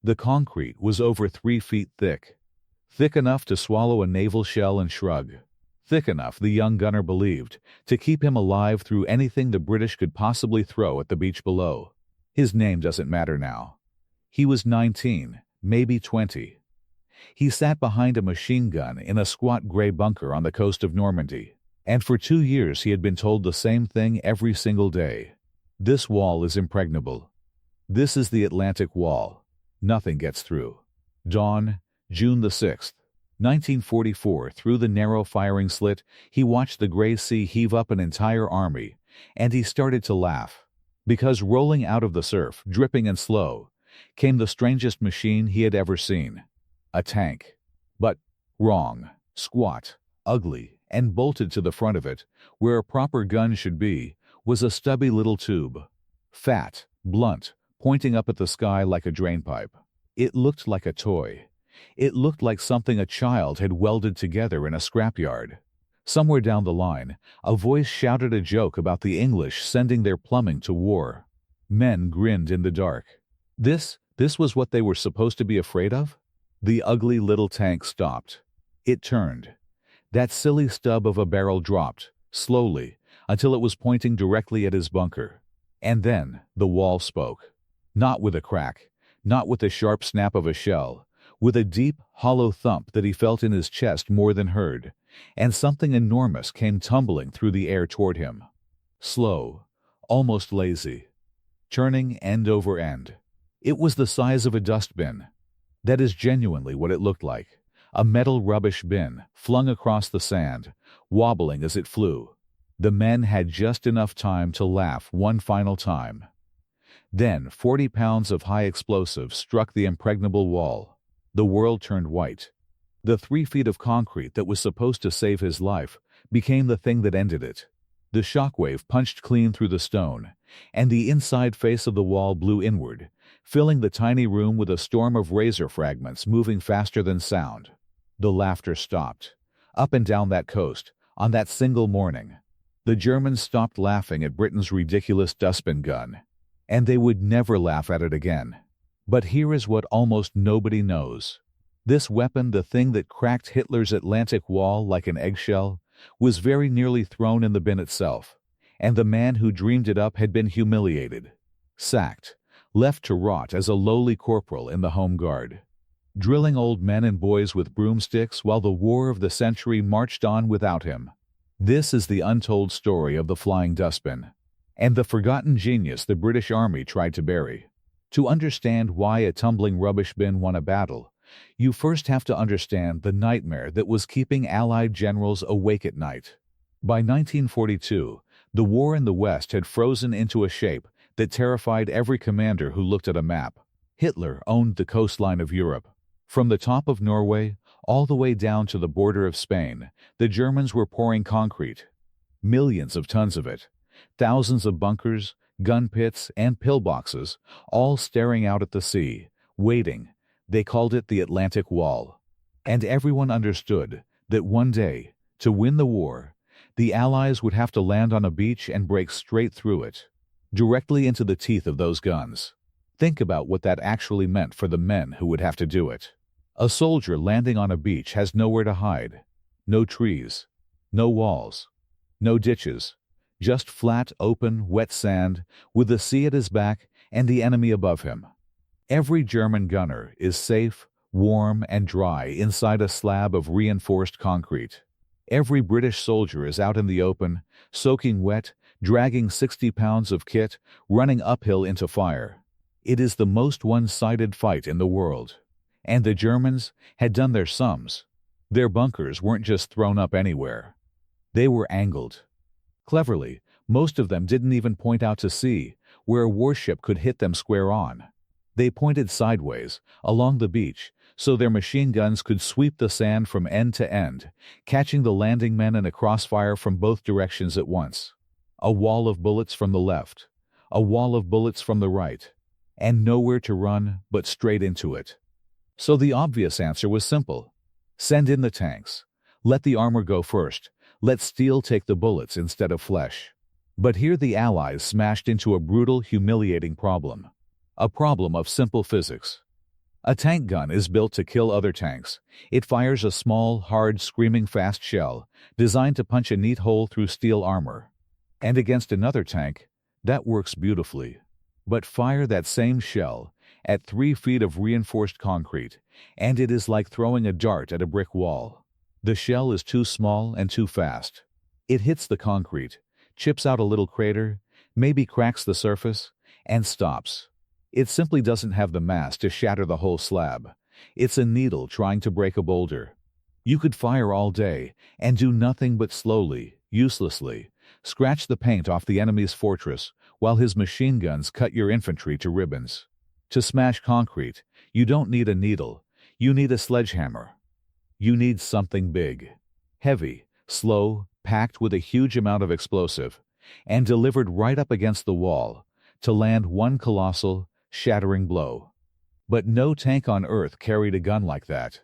The concrete was over 3 feet thick. Thick enough to swallow a naval shell and shrug. Thick enough, the young gunner believed, to keep him alive through anything the British could possibly throw at the beach below. His name doesn't matter now. He was 19, maybe 20. He sat behind a machine gun in a squat gray bunker on the coast of Normandy, and for 2 years he had been told the same thing every single day. This wall is impregnable. This is the Atlantic Wall. Nothing gets through. Dawn, June the 6th, 1944. Through the narrow firing slit, he watched the gray sea heave up an entire army, and he started to laugh. Because rolling out of the surf, dripping and slow, came the strangest machine he had ever seen. A tank. But wrong. Squat, ugly, and bolted to the front of it, where a proper gun should be, was a stubby little tube. Fat, blunt, pointing up at the sky like a drainpipe. It looked like a toy. It looked like something a child had welded together in a scrapyard. Somewhere down the line, a voice shouted a joke about the English sending their plumbing to war. Men grinned in the dark. This was what they were supposed to be afraid of? The ugly little tank stopped. It turned. That silly stub of a barrel dropped, slowly, until it was pointing directly at his bunker. And then the wall spoke. Not with a crack, not with the sharp snap of a shell, with a deep, hollow thump that he felt in his chest more than heard, and something enormous came tumbling through the air toward him. Slow, almost lazy, turning end over end. It was the size of a dustbin. That is genuinely what it looked like. A metal rubbish bin, flung across the sand, wobbling as it flew. The men had just enough time to laugh one final time. Then 40 pounds of high explosive struck the impregnable wall. The world turned white. The 3 feet of concrete that was supposed to save his life became the thing that ended it. The shockwave punched clean through the stone, and the inside face of the wall blew inward, filling the tiny room with a storm of razor fragments moving faster than sound. The laughter stopped. Up and down that coast, on that single morning, the Germans stopped laughing at Britain's ridiculous Dustbin Gun, and they would never laugh at it again. But here is what almost nobody knows. This weapon, the thing that cracked Hitler's Atlantic Wall like an eggshell, was very nearly thrown in the bin itself, and the man who dreamed it up had been humiliated, sacked, left to rot as a lowly corporal in the Home Guard, drilling old men and boys with broomsticks while the war of the century marched on without him. This is the untold story of the Flying Dustbin, and the forgotten genius the British Army tried to bury. To understand why a tumbling rubbish bin won a battle, you first have to understand the nightmare that was keeping Allied generals awake at night. By 1942, the war in the West had frozen into a shape that terrified every commander who looked at a map. Hitler owned the coastline of Europe. From the top of Norway all the way down to the border of Spain, the Germans were pouring concrete. Millions of tons of it. Thousands of bunkers, gun pits, and pillboxes, all staring out at the sea, waiting. They called it the Atlantic Wall. And everyone understood that one day, to win the war, the Allies would have to land on a beach and break straight through it, directly into the teeth of those guns. Think about what that actually meant for the men who would have to do it. A soldier landing on a beach has nowhere to hide. No trees, no walls, no ditches, just flat, open, wet sand with the sea at his back and the enemy above him. Every German gunner is safe, warm, and dry inside a slab of reinforced concrete. Every British soldier is out in the open, soaking wet, dragging 60 pounds of kit, running uphill into fire. It is the most one-sided fight in the world. And the Germans had done their sums. Their bunkers weren't just thrown up anywhere. They were angled. Cleverly, most of them didn't even point out to sea, where a warship could hit them square on. They pointed sideways, along the beach, so their machine guns could sweep the sand from end to end, catching the landing men in a crossfire from both directions at once. A wall of bullets from the left, a wall of bullets from the right, and nowhere to run but straight into it. So the obvious answer was simple. Send in the tanks. Let the armor go first. Let steel take the bullets instead of flesh. But here the Allies smashed into a brutal, humiliating problem. A problem of simple physics. A tank gun is built to kill other tanks. It fires a small, hard, screaming fast shell, designed to punch a neat hole through steel armor. And against another tank, that works beautifully. But fire that same shell at 3 feet of reinforced concrete, and it is like throwing a dart at a brick wall. The shell is too small and too fast. It hits the concrete, chips out a little crater, maybe cracks the surface, and stops. It simply doesn't have the mass to shatter the whole slab. It's a needle trying to break a boulder. You could fire all day and do nothing but slowly, uselessly, scratch the paint off the enemy's fortress while his machine guns cut your infantry to ribbons. To smash concrete, you don't need a needle. You need a sledgehammer. You need something big, heavy, slow, packed with a huge amount of explosive, and delivered right up against the wall to land one colossal, shattering blow. But no tank on Earth carried a gun like that,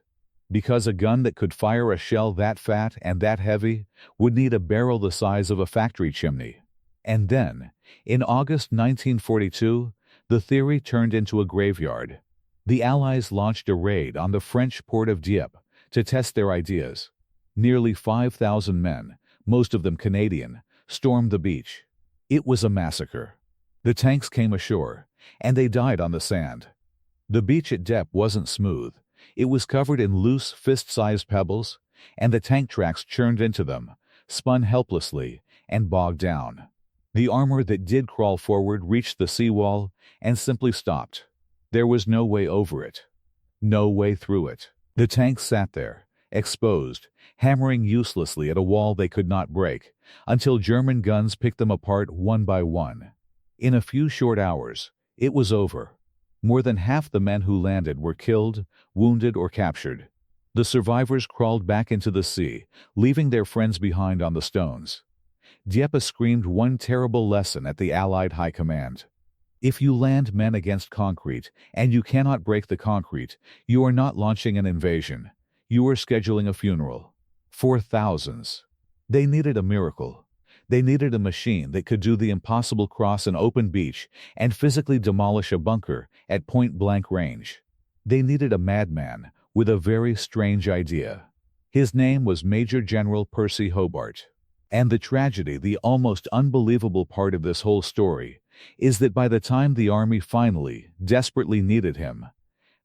because a gun that could fire a shell that fat and that heavy would need a barrel the size of a factory chimney. And then, in August 1942, the theory turned into a graveyard. The Allies launched a raid on the French port of Dieppe to test their ideas. Nearly 5,000 men, most of them Canadian, stormed the beach. It was a massacre. The tanks came ashore, and they died on the sand. The beach at Dieppe wasn't smooth. It was covered in loose, fist-sized pebbles, and the tank tracks churned into them, spun helplessly, and bogged down. The armor that did crawl forward reached the seawall and simply stopped. There was no way over it. No way through it. The tanks sat there, exposed, hammering uselessly at a wall they could not break, until German guns picked them apart one by one. In a few short hours, it was over. More than half the men who landed were killed, wounded, or captured. The survivors crawled back into the sea, leaving their friends behind on the stones. Dieppe screamed one terrible lesson at the Allied High Command. If you land men against concrete, and you cannot break the concrete, you are not launching an invasion. You are scheduling a funeral. For thousands. They needed a miracle. They needed a machine that could do the impossible, cross an open beach and physically demolish a bunker at point-blank range. They needed a madman with a very strange idea. His name was Major-General Percy Hobart. And the tragedy, the almost unbelievable part of this whole story, is that by the time the army finally, desperately needed him,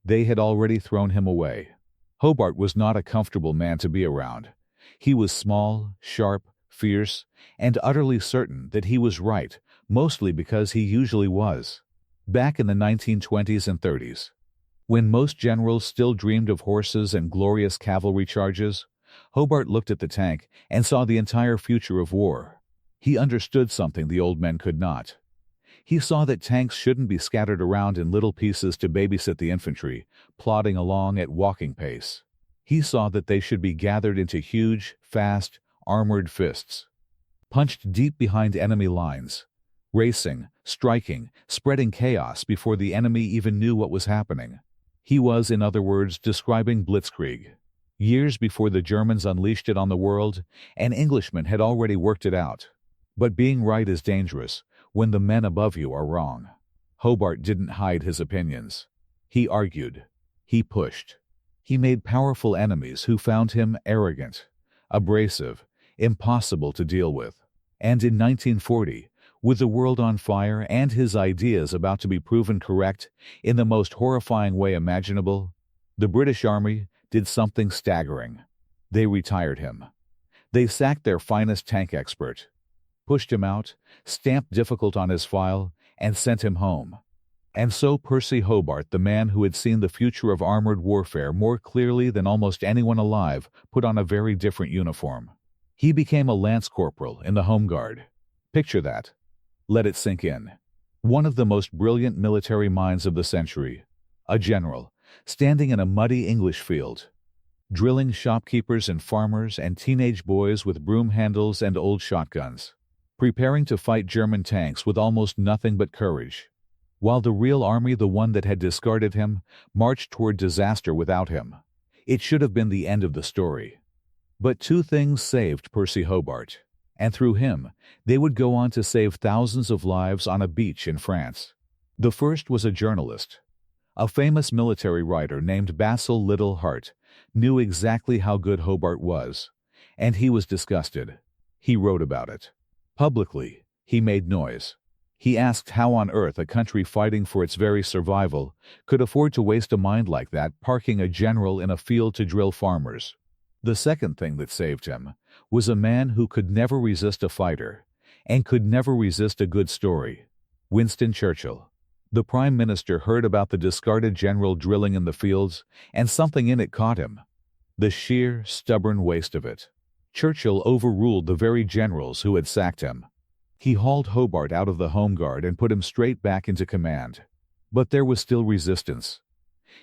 they had already thrown him away. Hobart was not a comfortable man to be around. He was small, sharp, fierce, and utterly certain that he was right, mostly because he usually was. Back in the 1920s and 30s, when most generals still dreamed of horses and glorious cavalry charges, Hobart looked at the tank and saw the entire future of war. He understood something the old men could not. He saw that tanks shouldn't be scattered around in little pieces to babysit the infantry, plodding along at walking pace. He saw that they should be gathered into huge, fast, armored fists, punched deep behind enemy lines, racing, striking, spreading chaos before the enemy even knew what was happening. He was, in other words, describing blitzkrieg. Years before the Germans unleashed it on the world, an Englishman had already worked it out. But being right is dangerous when the men above you are wrong. Hobart didn't hide his opinions. He argued. He pushed. He made powerful enemies who found him arrogant, abrasive, impossible to deal with. And in 1940, with the world on fire and his ideas about to be proven correct in the most horrifying way imaginable, the British Army did something staggering. They retired him. They sacked their finest tank expert, pushed him out, stamped difficult on his file, and sent him home. And so Percy Hobart, the man who had seen the future of armored warfare more clearly than almost anyone alive, put on a very different uniform. He became a lance corporal in the Home Guard. Picture that. Let it sink in. One of the most brilliant military minds of the century. A general, standing in a muddy English field, drilling shopkeepers and farmers and teenage boys with broom handles and old shotguns, preparing to fight German tanks with almost nothing but courage, while the real army, the one that had discarded him, marched toward disaster without him. It should have been the end of the story. But two things saved Percy Hobart, and through him, they would go on to save thousands of lives on a beach in France. The first was a journalist, A famous military writer named Basil Liddell Hart knew exactly how good Hobart was, and he was disgusted. He wrote about it. Publicly, he made noise. He asked how on earth a country fighting for its very survival could afford to waste a mind like that parking a general in a field to drill farmers. The second thing that saved him was a man who could never resist a fighter and could never resist a good story: Winston Churchill. The Prime Minister heard about the discarded general drilling in the fields, and something in it caught him. The sheer, stubborn waste of it. Churchill overruled the very generals who had sacked him. He hauled Hobart out of the Home Guard and put him straight back into command. But there was still resistance.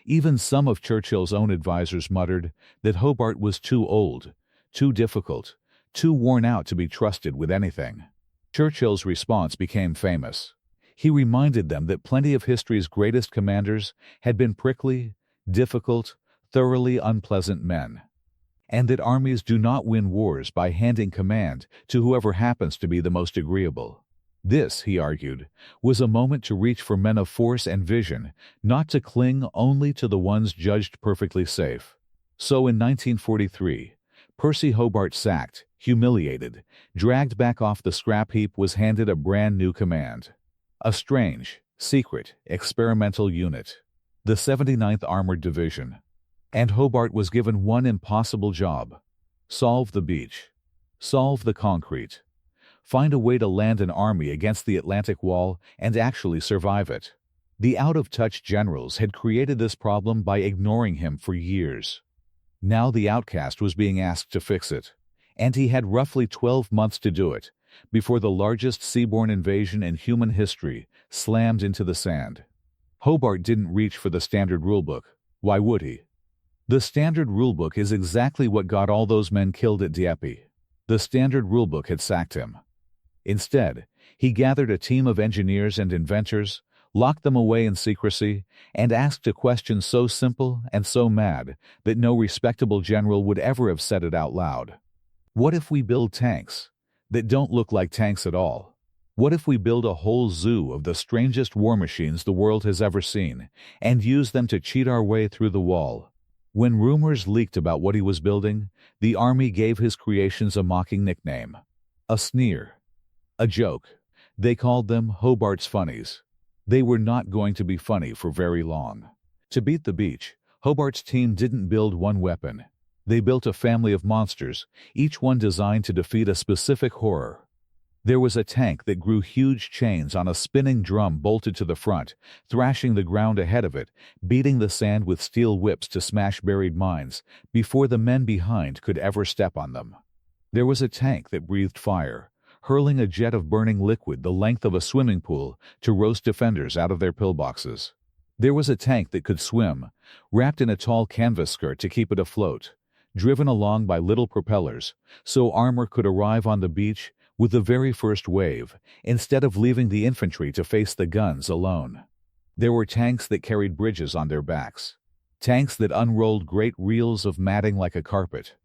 Even some of Churchill's own advisers muttered that Hobart was too old, too difficult, too worn out to be trusted with anything. Churchill's response became famous. He reminded them that plenty of history's greatest commanders had been prickly, difficult, thoroughly unpleasant men, and that armies do not win wars by handing command to whoever happens to be the most agreeable. This, he argued, was a moment to reach for men of force and vision, not to cling only to the ones judged perfectly safe. So in 1943, Percy Hobart, sacked, humiliated, dragged back off the scrap heap, was handed a brand new command. A strange, secret, experimental unit, the 79th Armored Division. And Hobart was given one impossible job: solve the beach, solve the concrete, find a way to land an army against the Atlantic Wall and actually survive it. The out-of-touch generals had created this problem by ignoring him for years. Now the outcast was being asked to fix it, and he had roughly 12 months to do it before the largest seaborne invasion in human history slammed into the sand. Hobart didn't reach for the standard rulebook. Why would he? The standard rulebook is exactly what got all those men killed at Dieppe. The standard rulebook had sacked him. Instead, he gathered a team of engineers and inventors, locked them away in secrecy, and asked a question so simple and so mad that no respectable general would ever have said it out loud. What if we build tanks that don't look like tanks at all? What if we build a whole zoo of the strangest war machines the world has ever seen and use them to cheat our way through the wall? When rumors leaked about what he was building, the army gave his creations a mocking nickname, a sneer, a joke. They called them Hobart's Funnies. They were not going to be funny for very long. To beat the beach, Hobart's team didn't build one weapon. They built a family of monsters, each one designed to defeat a specific horror. There was a tank that grew huge chains on a spinning drum bolted to the front, thrashing the ground ahead of it, beating the sand with steel whips to smash buried mines before the men behind could ever step on them. There was a tank that breathed fire, hurling a jet of burning liquid the length of a swimming pool to roast defenders out of their pillboxes. There was a tank that could swim, wrapped in a tall canvas skirt to keep it afloat, driven along by little propellers, so armor could arrive on the beach with the very first wave, instead of leaving the infantry to face the guns alone. There were tanks that carried bridges on their backs, tanks that unrolled great reels of matting like a carpet,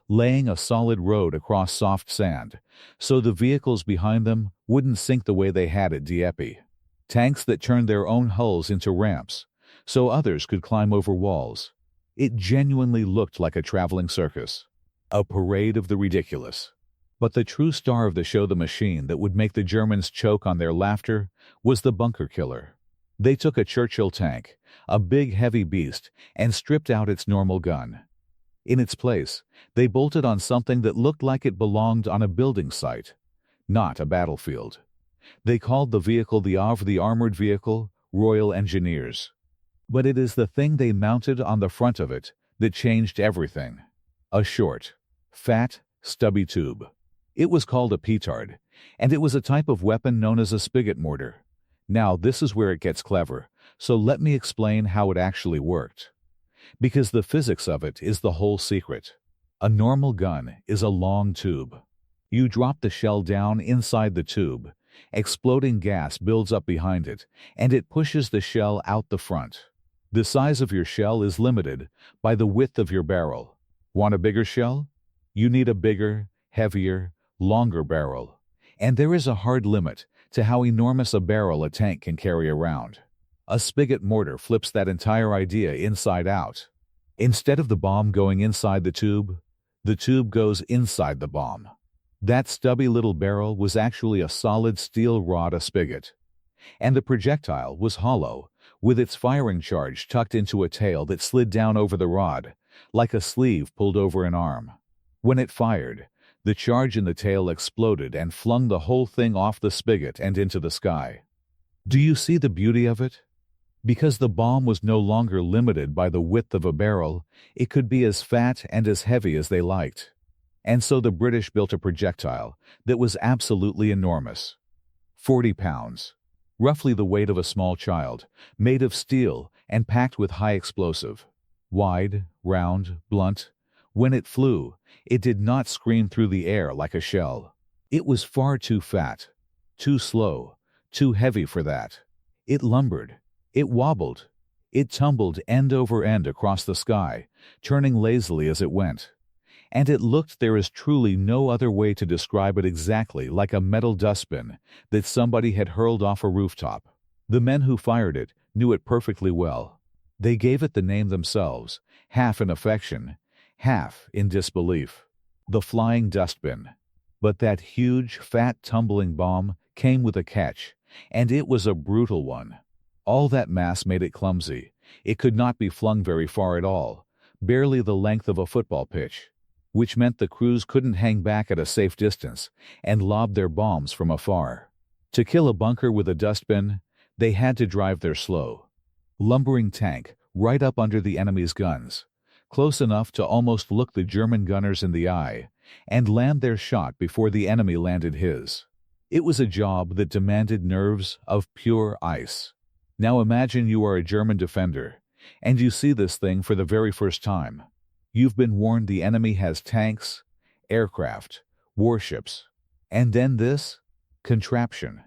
laying a solid road across soft sand, so the vehicles behind them wouldn't sink the way they had at Dieppe. Tanks that turned their own hulls into ramps, so others could climb over walls. It genuinely looked like a traveling circus, a parade of the ridiculous. But the true star of the show, the machine that would make the Germans choke on their laughter, was the bunker killer. They took a Churchill tank, a big heavy beast, and stripped out its normal gun. In its place, they bolted on something that looked like it belonged on a building site, not a battlefield. They called the vehicle the Armored Vehicle, Royal Engineers. But it is the thing they mounted on the front of it that changed everything. A short, fat, stubby tube. It was called a petard, and it was a type of weapon known as a spigot mortar. Now this is where it gets clever, so let me explain how it actually worked. Because the physics of it is the whole secret. A normal gun is a long tube. You drop the shell down inside the tube, exploding gas builds up behind it, and it pushes the shell out the front. The size of your shell is limited by the width of your barrel. Want a bigger shell? You need a bigger, heavier, longer barrel. And there is a hard limit to how enormous a barrel a tank can carry around. A spigot mortar flips that entire idea inside out. Instead of the bomb going inside the tube goes inside the bomb. That stubby little barrel was actually a solid steel rod, a spigot. And the projectile was hollow, with its firing charge tucked into a tail that slid down over the rod, like a sleeve pulled over an arm. When it fired, the charge in the tail exploded and flung the whole thing off the spigot and into the sky. Do you see the beauty of it? Because the bomb was no longer limited by the width of a barrel, it could be as fat and as heavy as they liked. And so the British built a projectile that was absolutely enormous. 40 pounds. Roughly the weight of a small child, made of steel and packed with high explosive. Wide, round, blunt. When it flew, it did not scream through the air like a shell. It was far too fat, too slow, too heavy for that. It lumbered. It wobbled. It tumbled end over end across the sky, turning lazily as it went. And it looked, there is truly no other way to describe it, exactly like a metal dustbin that somebody had hurled off a rooftop. The men who fired it knew it perfectly well. They gave it the name themselves, half in affection, half in disbelief. The Flying Dustbin. But that huge, fat, tumbling bomb came with a catch, and it was a brutal one. All that mass made it clumsy. It could not be flung very far at all, barely the length of a football pitch, which meant the crews couldn't hang back at a safe distance and lob their bombs from afar. To kill a bunker with a dustbin, they had to drive their slow, lumbering tank right up under the enemy's guns, close enough to almost look the German gunners in the eye, and land their shot before the enemy landed his. It was a job that demanded nerves of pure ice. Now imagine you are a German defender, and you see this thing for the very first time. You've been warned the enemy has tanks, aircraft, warships, and then this contraption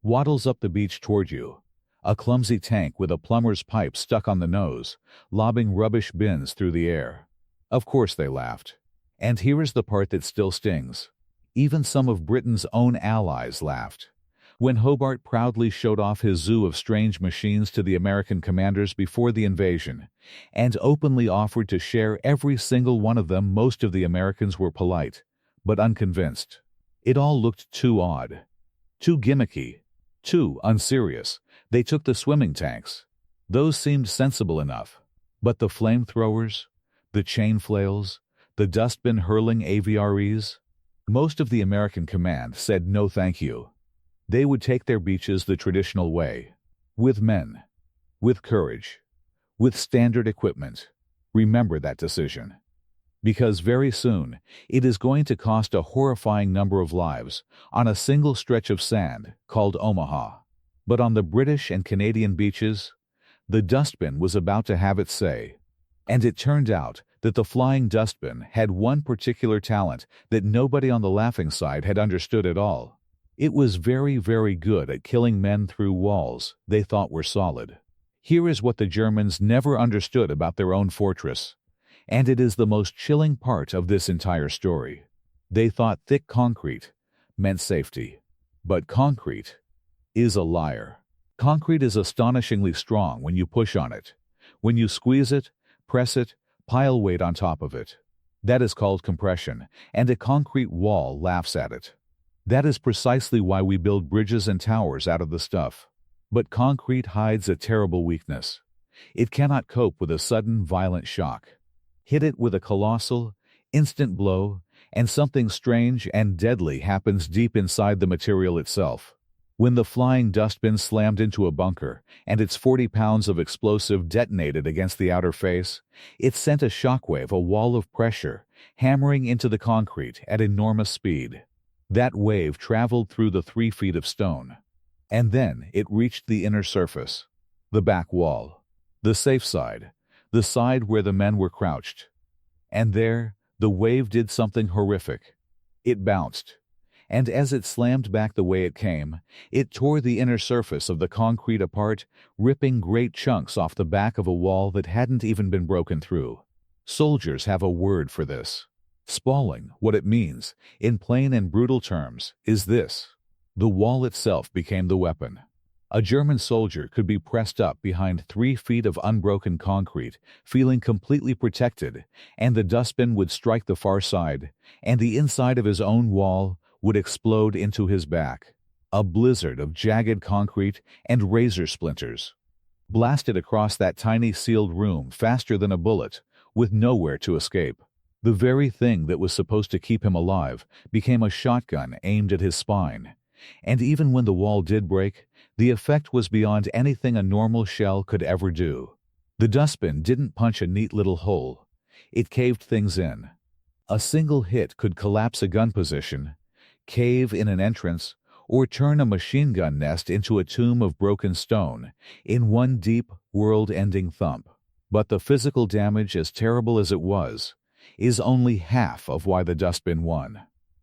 waddles up the beach toward you, a clumsy tank with a plumber's pipe stuck on the nose, lobbing rubbish bins through the air. Of course they laughed. And here is the part that still stings. Even some of Britain's own allies laughed. When Hobart proudly showed off his zoo of strange machines to the American commanders before the invasion, and openly offered to share every single one of them, most of the Americans were polite, but unconvinced. It all looked too odd, too gimmicky, too unserious. They took the swimming tanks. Those seemed sensible enough. But the flamethrowers, the chain flails, the dustbin hurling AVREs, most of the American command said no thank you. They would take their beaches the traditional way, with men, with courage, with standard equipment. Remember that decision. Because very soon, it is going to cost a horrifying number of lives on a single stretch of sand called Omaha. But on the British and Canadian beaches, the dustbin was about to have its say. And it turned out that the Flying Dustbin had one particular talent that nobody on the laughing side had understood at all. It was very, very good at killing men through walls they thought were solid. Here is what the Germans never understood about their own fortress, and it is the most chilling part of this entire story. They thought thick concrete meant safety. But concrete is a liar. Concrete is astonishingly strong when you push on it. When you squeeze it, press it, pile weight on top of it. That is called compression, and a concrete wall laughs at it. That is precisely why we build bridges and towers out of the stuff. But concrete hides a terrible weakness. It cannot cope with a sudden, violent shock. Hit it with a colossal, instant blow, and something strange and deadly happens deep inside the material itself. When the Flying Dustbin slammed into a bunker and its 40 pounds of explosive detonated against the outer face, it sent a shockwave, a wall of pressure, hammering into the concrete at enormous speed. That wave traveled through the 3 feet of stone. And then it reached the inner surface, the back wall, the safe side, the side where the men were crouched. And there, the wave did something horrific. It bounced. And as it slammed back the way it came, it tore the inner surface of the concrete apart, ripping great chunks off the back of a wall that hadn't even been broken through. Soldiers have a word for this. Spalling, what it means, in plain and brutal terms, is this. The wall itself became the weapon. A German soldier could be pressed up behind 3 feet of unbroken concrete, feeling completely protected, and the dustbin would strike the far side, and the inside of his own wall would explode into his back. A blizzard of jagged concrete and razor splinters blasted across that tiny sealed room faster than a bullet, with nowhere to escape. The very thing that was supposed to keep him alive became a shotgun aimed at his spine. And even when the wall did break, the effect was beyond anything a normal shell could ever do. The dustbin didn't punch a neat little hole. It caved things in. A single hit could collapse a gun position, cave in an entrance, or turn a machine gun nest into a tomb of broken stone in one deep, world-ending thump. But the physical damage, as terrible as it was, is only half of why the dustbin won.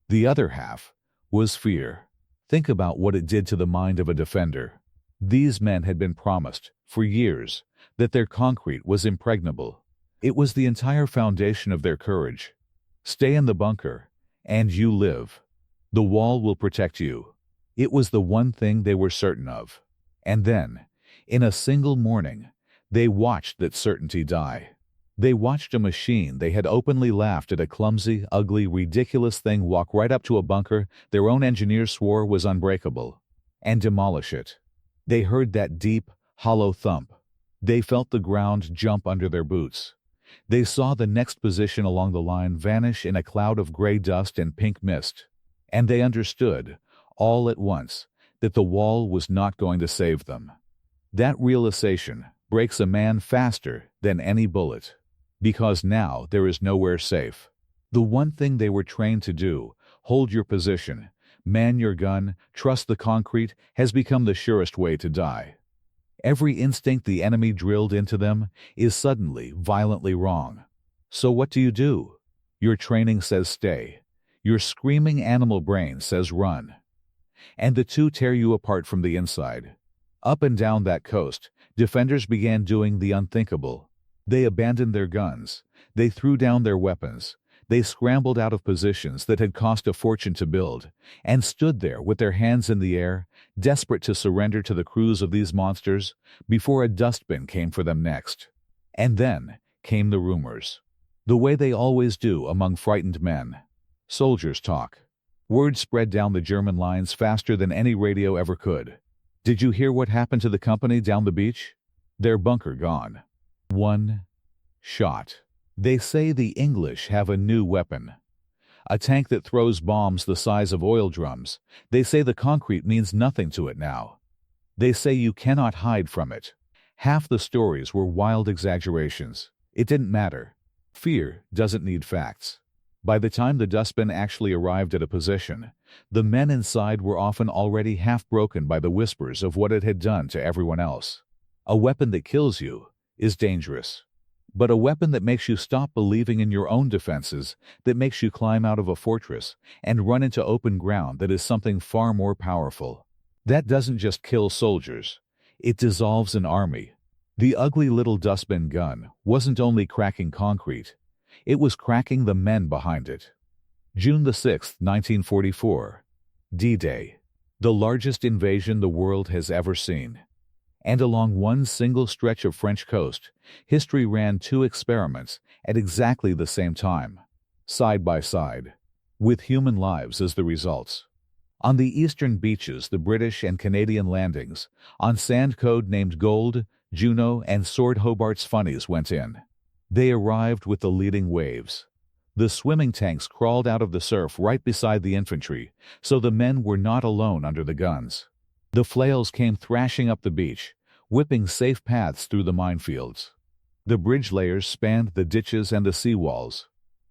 The other half was fear. Think about what it did to the mind of a defender. These men had been promised, for years, that their concrete was impregnable. It was the entire foundation of their courage. Stay in the bunker, and you live. The wall will protect you. It was the one thing they were certain of. And then, in a single morning, they watched that certainty die. They watched a machine they had openly laughed at, a clumsy, ugly, ridiculous thing, walk right up to a bunker their own engineers swore was unbreakable, and demolish it. They heard that deep, hollow thump. They felt the ground jump under their boots. They saw the next position along the line vanish in a cloud of gray dust and pink mist. And they understood, all at once, that the wall was not going to save them. That realization breaks a man faster than any bullet. Because now there is nowhere safe. The one thing they were trained to do, hold your position, man your gun, trust the concrete, has become the surest way to die. Every instinct the enemy drilled into them is suddenly violently wrong. So what do? Your training says stay. Your screaming animal brain says run. And the two tear you apart from the inside. Up and down that coast, defenders began doing the unthinkable. They abandoned their guns. They threw down their weapons. They scrambled out of positions that had cost a fortune to build, and stood there with their hands in the air, desperate to surrender to the crews of these monsters, before a dustbin came for them next. And then came the rumors. The way they always do among frightened men. Soldiers talk. Word spread down the German lines faster than any radio ever could. Did you hear what happened to the company down the beach? Their bunker gone. One shot. They say the English have a new weapon. A tank that throws bombs the size of oil drums. They say the concrete means nothing to it now. They say you cannot hide from it. Half the stories were wild exaggerations. It didn't matter. Fear doesn't need facts. By the time the dustbin actually arrived at a position, the men inside were often already half broken by the whispers of what it had done to everyone else. A weapon that kills you is dangerous. But a weapon that makes you stop believing in your own defenses, that makes you climb out of a fortress and run into open ground, that is something far more powerful. That doesn't just kill soldiers. It dissolves an army. The ugly little dustbin gun wasn't only cracking concrete. It was cracking the men behind it. June the 6th, 1944. D-Day. The largest invasion the world has ever seen. And along one single stretch of French coast, history ran two experiments at exactly the same time, side by side, with human lives as the results. On the eastern beaches, the British and Canadian landings, on sand code named Gold, Juno, and Sword, Hobart's Funnies went in. They arrived with the leading waves. The swimming tanks crawled out of the surf right beside the infantry, so the men were not alone under the guns. The flails came thrashing up the beach, whipping safe paths through the minefields. The bridge layers spanned the ditches and the seawalls.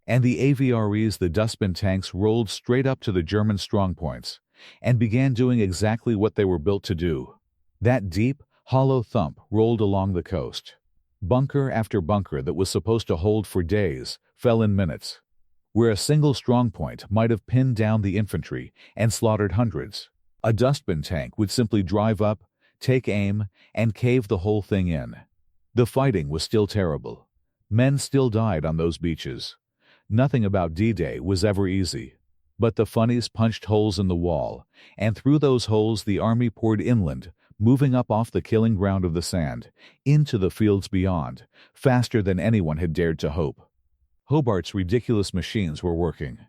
And the AVREs, the dustbin tanks, rolled straight up to the German strongpoints and began doing exactly what they were built to do. That deep, hollow thump rolled along the coast. Bunker after bunker that was supposed to hold for days fell in minutes, where a single strongpoint might have pinned down the infantry and slaughtered hundreds. A dustbin tank would simply drive up, take aim, and cave the whole thing in. The fighting was still terrible. Men still died on those beaches. Nothing about D-Day was ever easy. But the Funnies punched holes in the wall, and through those holes the army poured inland, moving up off the killing ground of the sand, into the fields beyond, faster than anyone had dared to hope. Hobart's ridiculous machines were working.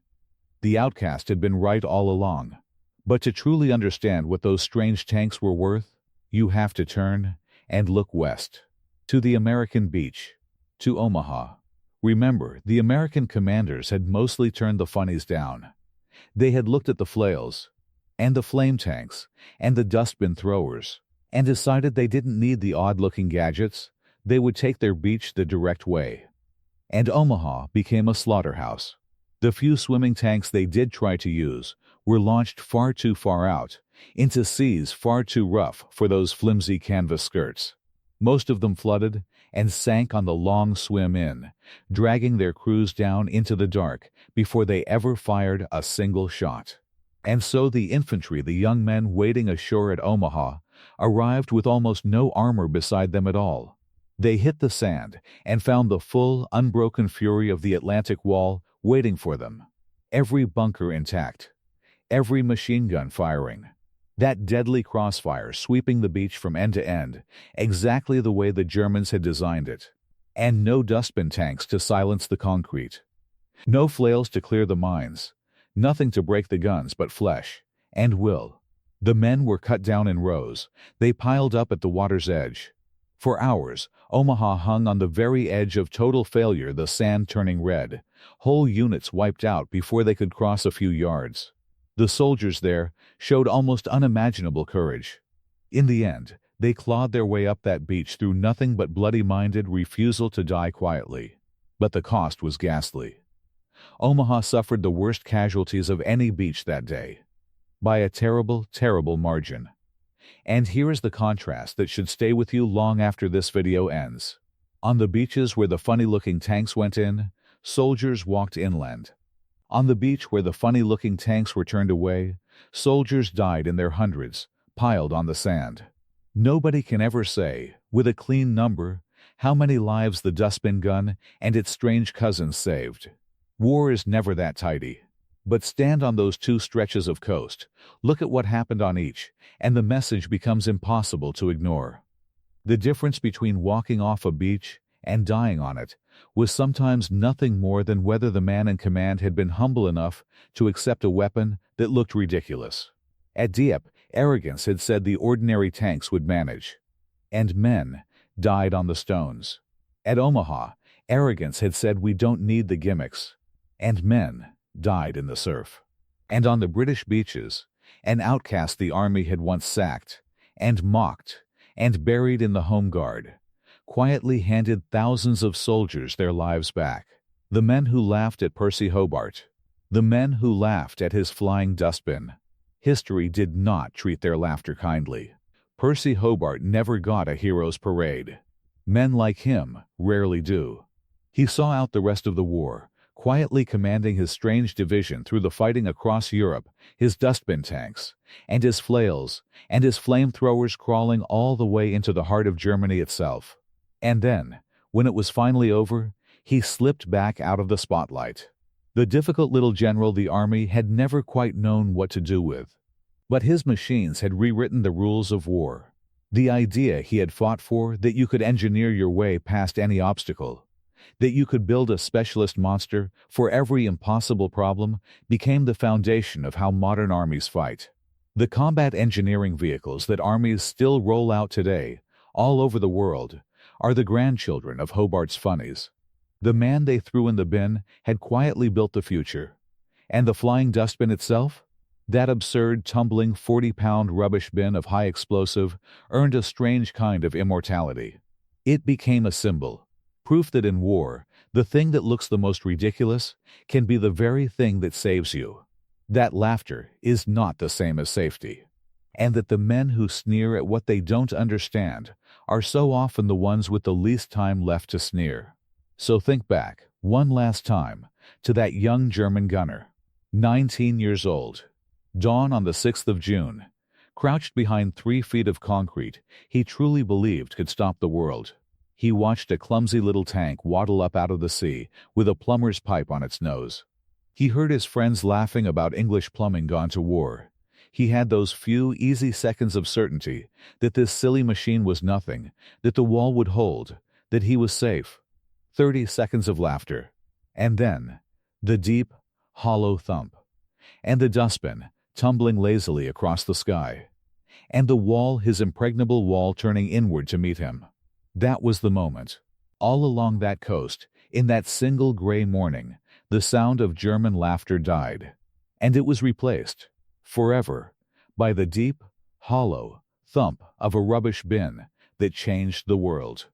The outcast had been right all along. But to truly understand what those strange tanks were worth, you have to turn and look west. To the American beach. To Omaha. Remember, the American commanders had mostly turned the Funnies down. They had looked at the flails, and the flame tanks, and the dustbin throwers, and decided they didn't need the odd-looking gadgets. They would take their beach the direct way. And Omaha became a slaughterhouse. The few swimming tanks they did try to use were launched far too far out, into seas far too rough for those flimsy canvas skirts. Most of them flooded and sank on the long swim in, dragging their crews down into the dark before they ever fired a single shot. And so the infantry, the young men waiting ashore at Omaha, arrived with almost no armor beside them at all. They hit the sand and found the full, unbroken fury of the Atlantic Wall waiting for them. Every bunker intact. Every machine gun firing. That deadly crossfire sweeping the beach from end to end, exactly the way the Germans had designed it. And no dustbin tanks to silence the concrete. No flails to clear the mines. Nothing to break the guns but flesh and will. The men were cut down in rows. They piled up at the water's edge. For hours, Omaha hung on the very edge of total failure, the sand turning red. Whole units wiped out before they could cross a few yards. The soldiers there showed almost unimaginable courage. In the end, they clawed their way up that beach through nothing but bloody-minded refusal to die quietly. But the cost was ghastly. Omaha suffered the worst casualties of any beach that day. By a terrible, terrible margin. And here is the contrast that should stay with you long after this video ends. On the beaches where the funny-looking tanks went in, soldiers walked inland. On the beach where the funny-looking tanks were turned away, soldiers died in their hundreds, piled on the sand. Nobody can ever say, with a clean number, how many lives the Dustbin Gun and its strange cousins saved. War is never that tidy. But stand on those two stretches of coast, look at what happened on each, and the message becomes impossible to ignore. The difference between walking off a beach and dying on it was sometimes nothing more than whether the man in command had been humble enough to accept a weapon that looked ridiculous. At Dieppe, arrogance had said the ordinary tanks would manage. And men died on the stones. At Omaha, arrogance had said we don't need the gimmicks. And men died in the surf. And on the British beaches, an outcast the army had once sacked, and mocked, and buried in the Home Guard, quietly handed thousands of soldiers their lives back. The men who laughed at Percy Hobart. The men who laughed at his flying dustbin. History did not treat their laughter kindly. Percy Hobart never got a hero's parade. Men like him rarely do. He saw out the rest of the war, quietly commanding his strange division through the fighting across Europe, his dustbin tanks, and his flails, and his flamethrowers crawling all the way into the heart of Germany itself. And then, when it was finally over, he slipped back out of the spotlight. The difficult little general the army had never quite known what to do with. But his machines had rewritten the rules of war. The idea he had fought for, that you could engineer your way past any obstacle, that you could build a specialist monster for every impossible problem, became the foundation of how modern armies fight. The combat engineering vehicles that armies still roll out today, all over the world, are the grandchildren of Hobart's Funnies. The man they threw in the bin had quietly built the future. And the Flying Dustbin itself? That absurd, tumbling 40-pound rubbish bin of high explosive earned a strange kind of immortality. It became a symbol. Proof that in war, the thing that looks the most ridiculous can be the very thing that saves you. That laughter is not the same as safety. And that the men who sneer at what they don't understand are so often the ones with the least time left to sneer. So think back, one last time, to that young German gunner, 19 years old. Dawn on the 6th of June. Crouched behind 3 feet of concrete he truly believed could stop the world. He watched a clumsy little tank waddle up out of the sea with a plumber's pipe on its nose. He heard his friends laughing about English plumbing gone to war. He had those few easy seconds of certainty that this silly machine was nothing, that the wall would hold, that he was safe. 30 seconds of laughter. And then, the deep, hollow thump. And the dustbin, tumbling lazily across the sky. And the wall, his impregnable wall, turning inward to meet him. That was the moment. All along that coast, in that single gray morning, the sound of German laughter died. And it was replaced, forever, by the deep, hollow thump of a rubbish bin that changed the world.